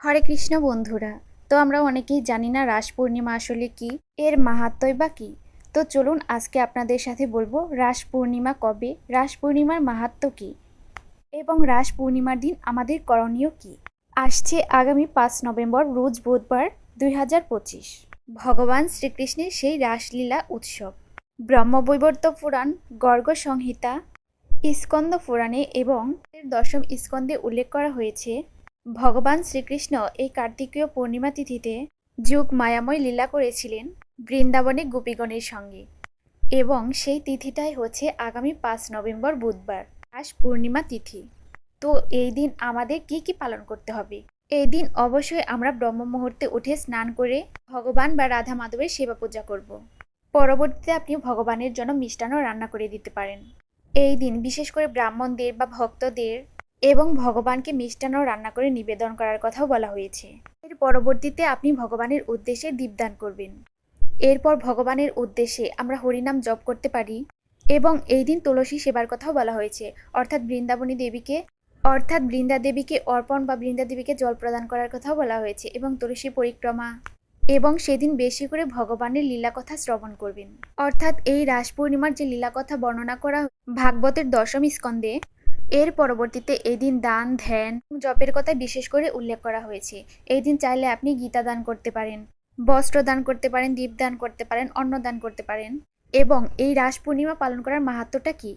হরে কৃষ্ণ বন্ধুরা। তো আমরা অনেকেই জানি না রাস পূর্ণিমা আসলে কি, এর মাহাত্ম্যই বা কি। তো চলুন আজকে আপনাদের সাথে বলবো রাস পূর্ণিমা কবে, রাস পূর্ণিমার মাহাত্ম্য কি এবং রাস পূর্ণিমার দিন আমাদের করণীয় কি। আসছে আগামী 5 নভেম্বর রোজ বুধবার 2025 ভগবান শ্রীকৃষ্ণের সেই রাসলীলা উৎসব। ব্রহ্মবৈবর্ত পুরাণ, গর্গ সংহিতা, স্কন্দ পুরাণে এবং দশম স্কন্ধে উল্লেখ করা হয়েছে ভগবান শ্রীকৃষ্ণ এই কার্তিকীয় পূর্ণিমা তিথিতে যুগ মায়াময় লীলা করেছিলেন বৃন্দাবনে গোপীগণের সঙ্গে, এবং সেই তিথিটাই হচ্ছে আগামী 5 নভেম্বর বুধবার রাস পূর্ণিমা তিথি। তো এই দিন আমাদের কি কি পালন করতে হবে? এই দিন অবশ্যই আমরা ব্রহ্ম মুহূর্তে উঠে স্নান করে ভগবান বা রাধা মাধবের সেবা পূজা করব। পরবর্তীতে আপনি ভগবানের জন্য মিষ্টান্ন রান্না করে দিতে পারেন। এই দিন বিশেষ করে ব্রাহ্মণদের বা ভক্তদের এবং ভগবানকে মিষ্টান্ন রান্না করে নিবেদন করার কথাও বলা হয়েছে। এর পরবর্তীতে আপনি ভগবানের উদ্দেশ্যে দীপদান করবেন। এরপর ভগবানের উদ্দেশ্যে আমরা হরিনাম জপ করতে পারি, এবং এই দিন তুলসী সেবার কথাও বলা হয়েছে, অর্থাৎ বৃন্দা দেবীকে অর্পণ বা বৃন্দা দেবীকে জল প্রদান করার কথাও বলা হয়েছে, এবং তুলসী পরিক্রমা, এবং সেদিন বেশি করে ভগবানের লীলা কথা শ্রবণ করবেন। অর্থাৎ এই রাস পূর্ণিমার যে লীলা কথা বর্ণনা করা ভাগবতের দশম স্কন্ধে, এর পরবর্তীতে এই দিন দান, ধ্যান, জপের কথা বিশেষ করে উল্লেখ করা হয়েছে। এই দিন চাইলে আপনি গীতা দান করতে পারেন, বস্ত্র দান করতে পারেন, দীপ দান করতে পারেন, অন্ন দান করতে পারেন। এবং এই রাস পূর্ণিমা পালন করার মাহাত্ম্যটা কি?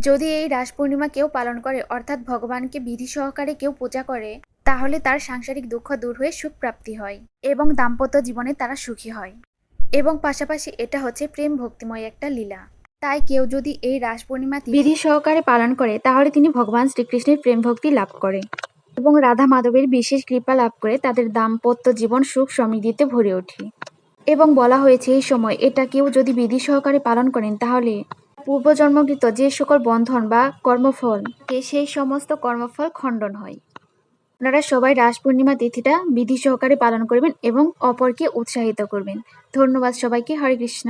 যদি এই রাস পূর্ণিমা কেউ পালন করে, অর্থাৎ ভগবানকে বিধি সহকারে কেউ পূজা করে, তাহলে তার সাংসারিক দুঃখ দূর হয়ে সুখ প্রাপ্তি হয় এবং দাম্পত্য জীবনে তারা সুখী হয়। এবং পাশাপাশি এটা হচ্ছে প্রেম ভক্তিময় একটা লীলা। তাই কেউ যদি এই রাস পূর্ণিমা বিধি সহকারে পালন করে, তাহলে তিনি ভগবান শ্রীকৃষ্ণের প্রেম ভক্তি লাভ করে এবং রাধা মাধবের বিশেষ কৃপা লাভ করে তাদের দাম্পত্য জীবন সুখ সমৃদ্ধিতে ভরে ওঠে। এবং বলা হয়েছে এই সময় এটা কেউ যদি বিধি সহকারে পালন করেন, তাহলে পূর্বজন্মকৃত যে সকল বন্ধন বা কর্মফল, সেই সমস্ত কর্মফল খণ্ডন হয়। আপনারা সবাই রাস পূর্ণিমা তিথিটা বিধি সহকারে পালন করবেন এবং অপরকে উৎসাহিত করবেন। ধন্যবাদ সবাইকে। হরে কৃষ্ণ।